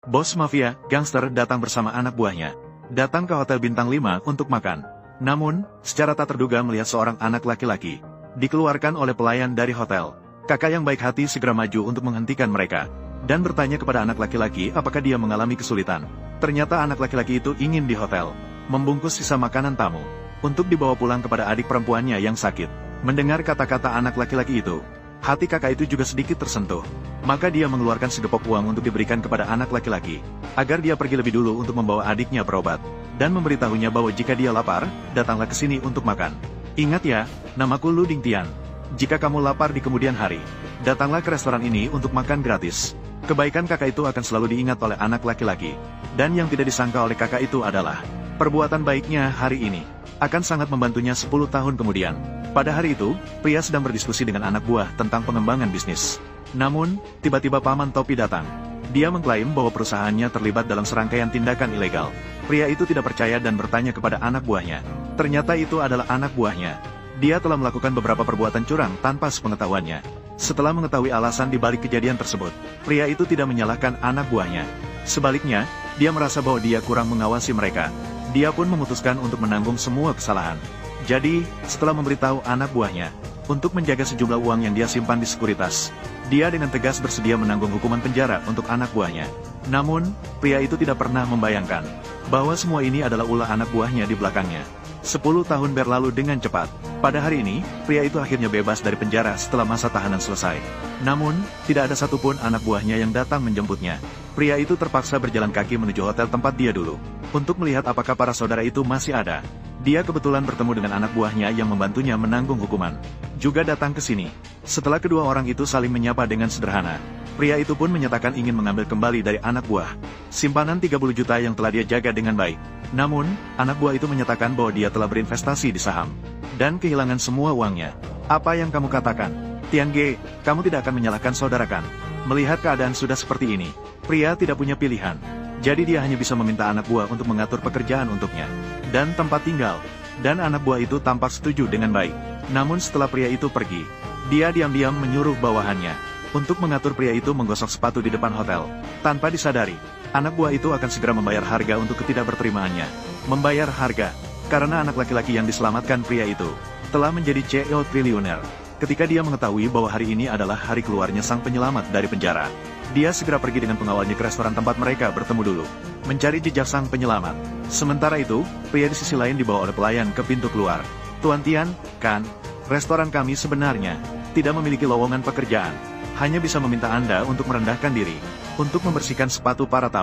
Bos mafia, gangster datang bersama anak buahnya. Datang ke hotel bintang 5 untuk makan. Namun, secara tak terduga melihat seorang anak laki-laki dikeluarkan oleh pelayan dari hotel. Kakak yang baik hati segera maju untuk menghentikan mereka dan bertanya kepada anak laki-laki apakah dia mengalami kesulitan. Ternyata anak laki-laki itu ingin di hotel membungkus sisa makanan tamu untuk dibawa pulang kepada adik perempuannya yang sakit. Mendengar kata-kata anak laki-laki itu, hati kakak itu juga sedikit tersentuh. Maka dia mengeluarkan segepok uang untuk diberikan kepada anak laki-laki, agar dia pergi lebih dulu untuk membawa adiknya berobat, dan memberitahunya bahwa jika dia lapar, datanglah ke sini untuk makan. Ingat ya, namaku Luding Tian. Jika kamu lapar di kemudian hari, datanglah ke restoran ini untuk makan gratis. Kebaikan kakak itu akan selalu diingat oleh anak laki-laki, dan yang tidak disangka oleh kakak itu adalah, perbuatan baiknya hari ini akan sangat membantunya 10 tahun kemudian. Pada hari itu, pria sedang berdiskusi dengan anak buah tentang pengembangan bisnis. Namun, tiba-tiba Paman Topi datang. Dia mengklaim bahwa perusahaannya terlibat dalam serangkaian tindakan ilegal. Pria itu tidak percaya dan bertanya kepada anak buahnya. Ternyata itu adalah anak buahnya. Dia telah melakukan beberapa perbuatan curang tanpa sepengetahuannya. Setelah mengetahui alasan di balik kejadian tersebut, pria itu tidak menyalahkan anak buahnya. Sebaliknya, dia merasa bahwa dia kurang mengawasi mereka. Dia pun memutuskan untuk menanggung semua kesalahan. Jadi, setelah memberitahu anak buahnya untuk menjaga sejumlah uang yang dia simpan di sekuritas, dia dengan tegas bersedia menanggung hukuman penjara untuk anak buahnya. Namun, pria itu tidak pernah membayangkan bahwa semua ini adalah ulah anak buahnya di belakangnya. 10 tahun berlalu dengan cepat. Pada hari ini, pria itu akhirnya bebas dari penjara setelah masa tahanan selesai. Namun, tidak ada satupun anak buahnya yang datang menjemputnya. Pria itu terpaksa berjalan kaki menuju hotel tempat dia dulu, untuk melihat apakah para saudara itu masih ada. Dia kebetulan bertemu dengan anak buahnya yang membantunya menanggung hukuman. Juga datang ke sini. Setelah kedua orang itu saling menyapa dengan sederhana, pria itu pun menyatakan ingin mengambil kembali dari anak buah simpanan 30 juta yang telah dia jaga dengan baik. Namun, anak buah itu menyatakan bahwa dia telah berinvestasi di saham dan kehilangan semua uangnya. Apa yang kamu katakan? Tian Ge, kamu tidak akan menyalahkan saudara kan? Melihat keadaan sudah seperti ini, pria tidak punya pilihan. Jadi dia hanya bisa meminta anak buah untuk mengatur pekerjaan untuknya dan tempat tinggal. Dan anak buah itu tampak setuju dengan baik. Namun setelah pria itu pergi, dia diam-diam menyuruh bawahannya untuk mengatur pria itu menggosok sepatu di depan hotel. Tanpa disadari, anak buah itu akan segera membayar harga untuk ketidakberterimaannya. Membayar harga, karena anak laki-laki yang diselamatkan pria itu telah menjadi CEO triliuner. Ketika dia mengetahui bahwa hari ini adalah hari keluarnya sang penyelamat dari penjara, dia segera pergi dengan pengawalnya ke restoran tempat mereka bertemu dulu, mencari jejak sang penyelamat. Sementara itu, pria di sisi lain dibawa oleh pelayan ke pintu keluar. Tuan Tian, kan, restoran kami sebenarnya tidak memiliki lowongan pekerjaan. Hanya bisa meminta Anda untuk merendahkan diri, untuk membersihkan sepatu para tamu.